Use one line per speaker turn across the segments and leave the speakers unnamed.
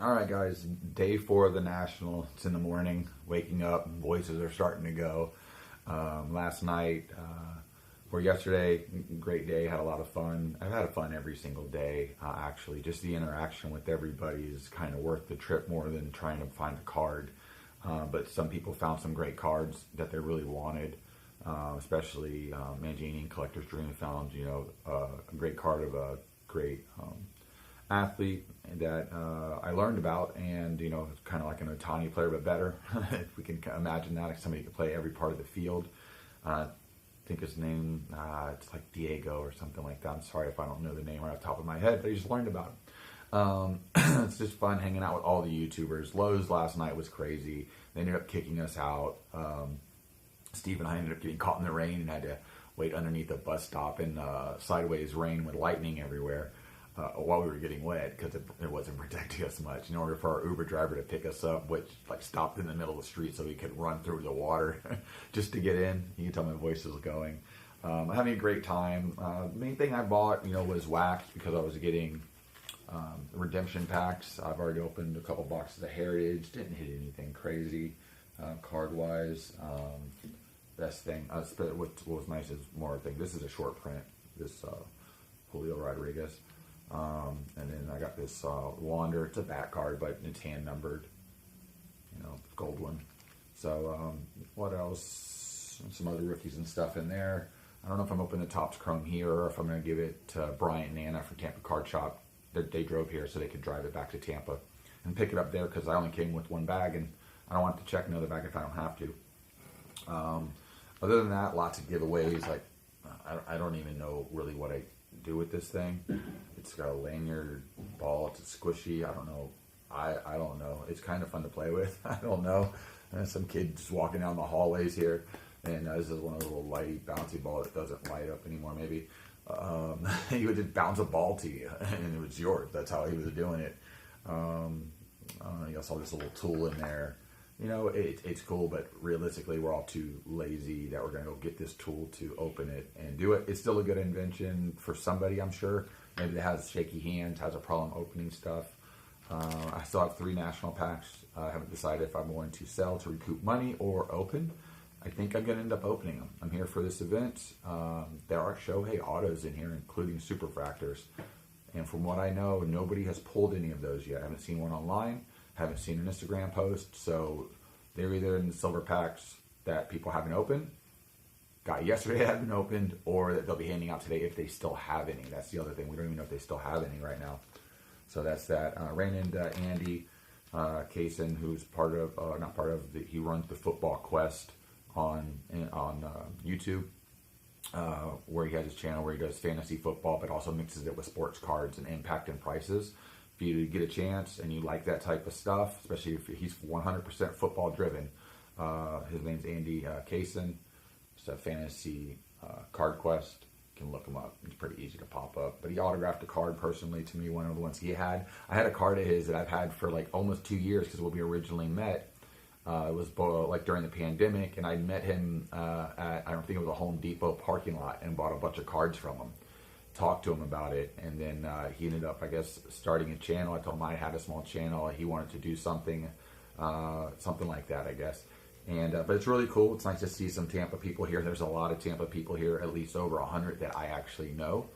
All right, guys, day 4 of the National. It's in the morning, waking up, voices are starting to go. Last night, or yesterday, great day, had a lot of fun. I've had fun every single day, actually. Just the interaction with everybody is kind of worth the trip more than trying to find a card. But some people found some great cards that they really wanted, especially Mangini and Collector's Dream found, a great card of a great athlete that I learned about, and it's kind of like an Otani player but better. If we can imagine that, if somebody could play every part of the field. I think his name, it's like Diego or something like that. I'm sorry if I don't know the name right off the top of my head, but I just learned about him. It's just fun hanging out with all the YouTubers. Lowe's last night was crazy. They ended up kicking us out. Steve and I ended up getting caught in the rain and had to wait underneath a bus stop in sideways rain with lightning everywhere. While we were getting wet, because it wasn't protecting us much. In order for our Uber driver to pick us up, which stopped in the middle of the street so we could run through the water just to get in. You can tell my voice is going. Having a great time. The main thing I bought, was wax, because I was getting redemption packs. I've already opened a couple boxes of Heritage. Didn't hit anything crazy card wise. Best thing. What was nice is more thing. This is a short print. This Julio Rodriguez. And then I got this Wander. It's a back card, but it's hand numbered. Gold one. So what else? Some other rookies and stuff in there. I don't know if I'm opening the Topps Chrome here or if I'm going to give it to Bryant and Anna from Tampa Card Shop. They drove here so they could drive it back to Tampa and pick it up there, because I only came with one bag and I don't want to check another bag if I don't have to. Other than that, lots of giveaways. I don't even know really what I do with this thing. It's got a lanyard ball. It's squishy. I don't know. I don't know. It's kind of fun to play with. I don't know. Some kid just walking down the hallways here, and this is one of those little lighty bouncy ball that doesn't light up anymore. Maybe he would just bounce a ball to you, and it was yours. That's how he was doing it. You saw this little tool in there. It's cool, but realistically, we're all too lazy that we're going to go get this tool to open it and do it. It's still a good invention for somebody, I'm sure. Maybe that has shaky hands, has a problem opening stuff. I still have 3 national packs. I haven't decided if I'm going to sell to recoup money or open. I think I'm going to end up opening them. I'm here for this event. There are Shohei autos in here, including Superfractors. And from what I know, nobody has pulled any of those yet. I haven't seen one online. Haven't seen an Instagram post, so they're either in the silver packs that people haven't opened, got yesterday haven't opened, or that they'll be handing out today if they still have any. That's the other thing. We don't even know if they still have any right now. So that's that. Ran into Andy Kaysen, who's he runs the Football Quest on YouTube, where he has his channel where he does fantasy football, but also mixes it with sports cards and impact and prices. If you get a chance and you like that type of stuff, especially if he's 100% football driven, his name's Andy Kaysen. It's a fantasy card quest. You can look him up. It's pretty easy to pop up. But he autographed a card personally to me, one of the ones he had. I had a card of his that I've had for almost 2 years, because when we originally met, it was during the pandemic, and I met him at, I don't think it was a Home Depot parking lot, and bought a bunch of cards from him. Talked to him about it, and then he ended up, I guess, starting a channel. I told him I had a small channel. He wanted to do something like that, I guess. And but it's really cool. It's nice to see some Tampa people here. There's a lot of Tampa people here, at least over 100 that I actually know,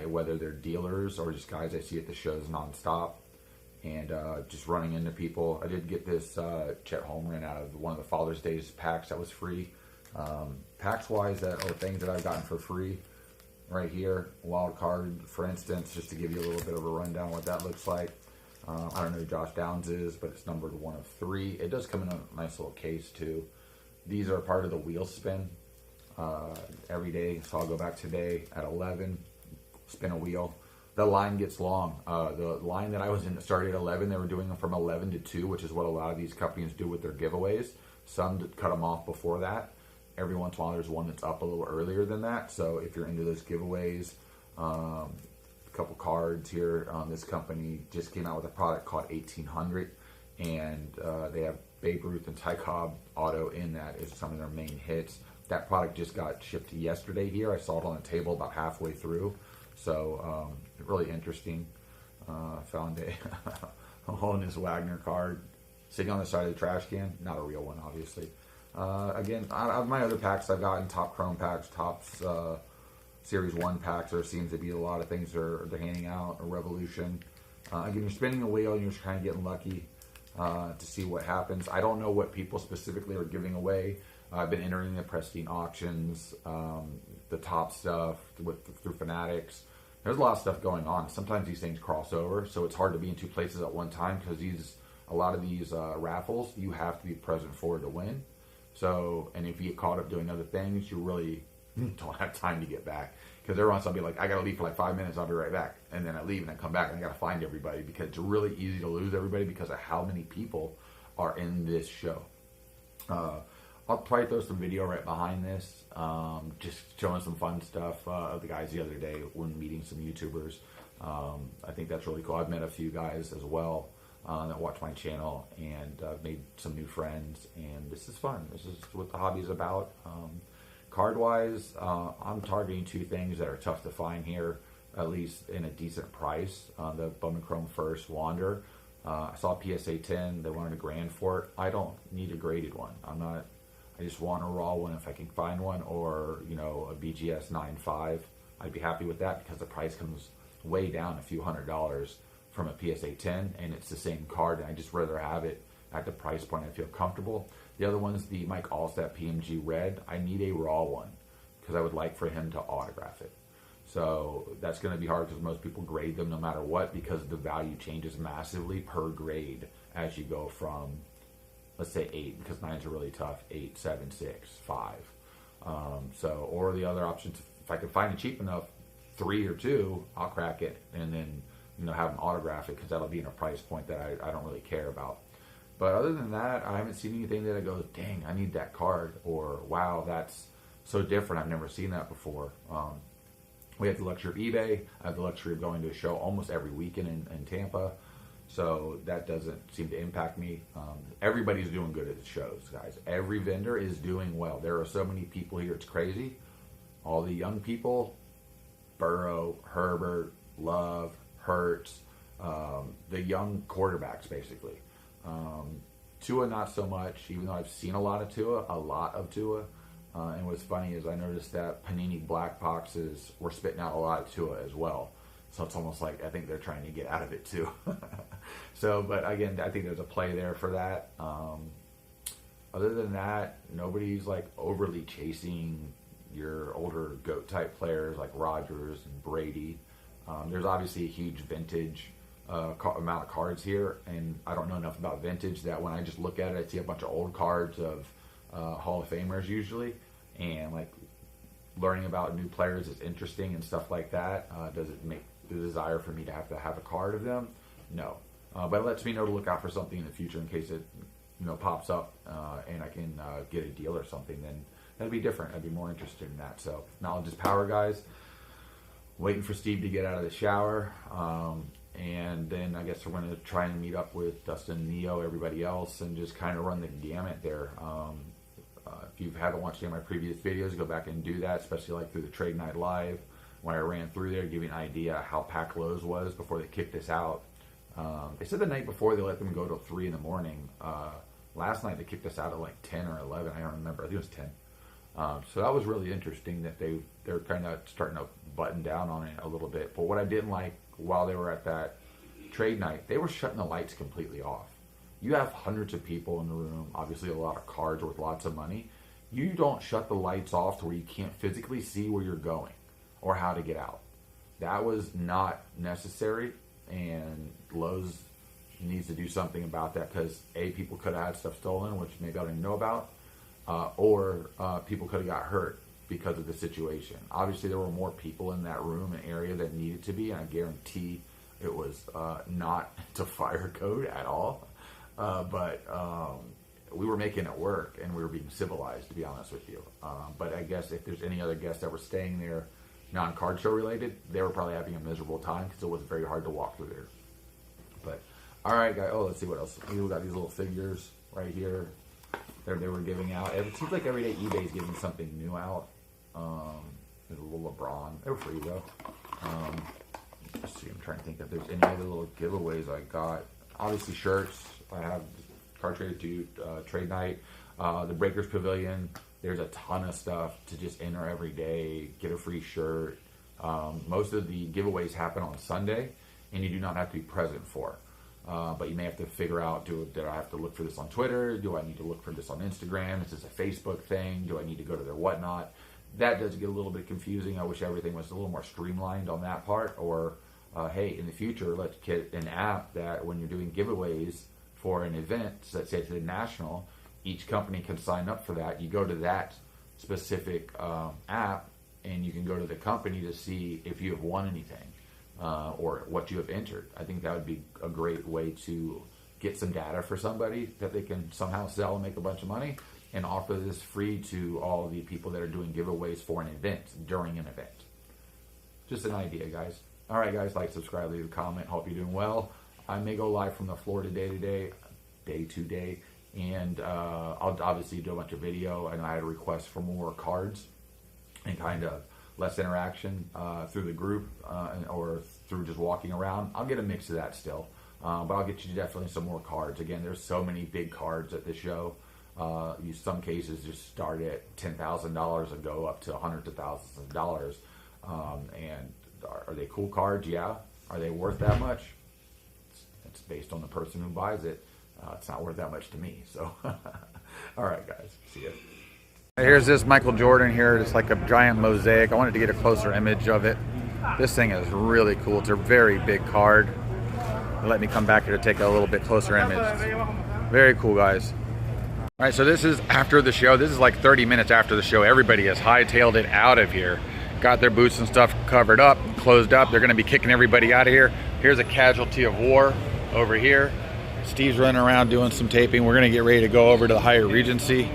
whether they're dealers or just guys I see at the shows nonstop. And just running into people. I did get this Chet Holmgren out of one of the Father's Day's packs that was free. Packs-wise, that are things that I've gotten for free. Right here, wild card, for instance, just to give you a little bit of a rundown what that looks like. I don't know who Josh Downs is, but it's numbered 1 of 3. It does come in a nice little case too. These are part of the wheel spin every day, so I'll go back today at 11, spin a wheel. The line gets long. The line that I was in started at 11. They were doing them from 11 to 2, which is what a lot of these companies do with their giveaways. Some cut them off before that. Every once in a while, there's one that's up a little earlier than that. So if you're into those giveaways, a couple cards here. This company just came out with a product called 1800, and they have Babe Ruth and Ty Cobb auto in that is some of their main hits. That product just got shipped yesterday here. I saw it on the table about halfway through. So really interesting. Found a holding this Wagner card, sitting on the side of the trash can. Not a real one, obviously. Again, out of my other packs I've gotten, top Chrome packs, tops Series 1 packs, there seems to be a lot of things they're handing out, a Revolution. Again, you're spinning a wheel and you're just kind of getting lucky to see what happens. I don't know what people specifically are giving away. I've been entering the Pristine auctions, the top stuff through Fanatics. There's a lot of stuff going on. Sometimes these things cross over, so it's hard to be in two places at one time because a lot of these raffles, you have to be present for to win. So, and if you get caught up doing other things, you really don't have time to get back. Because every once I'll be like, I gotta leave for like 5 minutes, I'll be right back. And then I leave and I come back and I gotta find everybody because it's really easy to lose everybody because of how many people are in this show. I'll probably throw some video right behind this, just showing some fun stuff of the guys the other day when meeting some YouTubers. I think that's really cool. I've met a few guys as well that watch my channel, and made some new friends, and this is fun. This is what the hobby is about. Card-wise, I'm targeting two things that are tough to find here, at least in a decent price. The Bowman Chrome First Wander. I saw PSA 10. They wanted a grand for it. I don't need a graded one. I just want a raw one if I can find one, or a BGS 9.5. I'd be happy with that because the price comes way down a few $100s from a PSA 10, and it's the same card, and I just rather have it at the price point I feel comfortable. The other one's the Mike Allstat PMG Red. I need a raw one because I would like for him to autograph it. So that's going to be hard because most people grade them no matter what, because the value changes massively per grade as you go from, let's say 8, because 9s are really tough, 8, 7, 6, 5. Or the other options, if I can find it cheap enough, 3 or 2, I'll crack it and then have them autograph it, because that'll be in a price point that I don't really care about. But other than that, I haven't seen anything that I go, dang, I need that card, or wow, that's so different, I've never seen that before. We have the luxury of eBay. I have the luxury of going to a show almost every weekend in Tampa. So that doesn't seem to impact me. Everybody's doing good at the shows, guys. Every vendor is doing well. There are so many people here, it's crazy. All the young people, Burrow, Herbert, Love, Hurts, the young quarterbacks, basically. Tua, not so much, even though I've seen a lot of Tua. And what's funny is I noticed that Panini Black Boxes were spitting out a lot of Tua as well. So it's almost like I think they're trying to get out of it too. But again, I think there's a play there for that. Other than that, nobody's like overly chasing your older GOAT type players like Rodgers and Brady. There's obviously a huge vintage amount of cards here, and I don't know enough about vintage that when I just look at it, I see a bunch of old cards of Hall of Famers usually, and like learning about new players is interesting and stuff like that. Does it make the desire for me to have a card of them? No. But it lets me know to look out for something in the future in case it pops up and I can get a deal or something. Then that'd be different. I'd be more interested in that. So knowledge is power, guys. Waiting for Steve to get out of the shower. And then I guess we're going to try and meet up with Dustin, Neo, everybody else, and just kind of run the gamut there. If you haven't watched any of my previous videos, go back and do that, especially like through the Trade Night Live, when I ran through there, give you an idea how packed Lowe's was before they kicked us out. They said the night before they let them go till 3 in the morning. Last night they kicked us out at like 10 or 11. I don't remember. I think it was 10. So that was really interesting that they're kind of starting to button down on it a little bit. But what I didn't like while they were at that trade night, they were shutting the lights completely off. You have hundreds of people in the room, obviously a lot of cards worth lots of money. You don't shut the lights off to where you can't physically see where you're going or how to get out. That was not necessary, and Lowe's needs to do something about that, because A, people could have had stuff stolen, which maybe I didn't know about, or people could have got hurt because of the situation. Obviously, there were more people in that room and area that needed to be, and I guarantee it was not to fire code at all. But we were making it work, and we were being civilized, to be honest with you. But I guess if there's any other guests that were staying there, non-card show related, they were probably having a miserable time because it was very hard to walk through there. But, all right, guys. Oh, let's see what else. We got these little figures right here that they were giving out. It seems like every day eBay's giving something new out. There's a little LeBron. They were free, though. Let's see. I'm trying to think if there's any other little giveaways I got. obviously shirts. I have Car Trader 2 trade night, the Breakers Pavilion. There's a ton of stuff to just enter every day, get a free shirt. Most of the giveaways happen on Sunday, and you do not have to be present for. But you may have to figure out, do I have to look for this on Twitter? Do I need to look for this on Instagram? Is this a Facebook thing? Do I need to go to their whatnot? That does get a little bit confusing. I wish everything was a little more streamlined on that part. Or, hey, in the future, let's get an app that when you're doing giveaways for an event, let's say to the national, each company can sign up for that. You go to that specific app, and you can go to the company to see if you have won anything. Or what you have entered. I think that would be a great way to get some data for somebody that they can somehow sell and make a bunch of money, and offer this free to all of the people that are doing giveaways for an event, during an event. Just an idea, guys. All right, guys, like, subscribe, leave a comment. Hope you're doing well. I may go live from the floor day to day, and I'll obviously do a bunch of video, and I had a request for more cards and kind of less interaction through the group or through just walking around. I'll get a mix of that still, but I'll get you definitely some more cards. Again, there's so many big cards at the show. Some cases just start at $10,000 and go up to hundreds of thousands of dollars. And are they cool cards? Yeah. Are they worth that much? It's based on the person who buys it. It's not worth that much to me. So, all right, guys. See ya. Here's this Michael Jordan here. It's like a giant mosaic. I wanted to get a closer image of it. This thing is really cool. It's a very big card. Let me come back here to take a little bit closer image. Very cool, guys. All right, so this is after the show. This is like 30 minutes after the show. Everybody has hightailed it out of here. Got their boots and stuff covered up, closed up. They're gonna be kicking everybody out of here. Here's a casualty of war over here. Steve's running around doing some taping. We're gonna get ready to go over to the Hyatt Regency.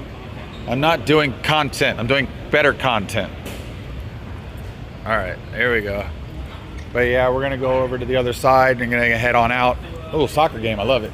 I'm not doing content, I'm doing better content. All right, here we go. But yeah, we're gonna go over to the other side and gonna head on out. A little soccer game, I love it.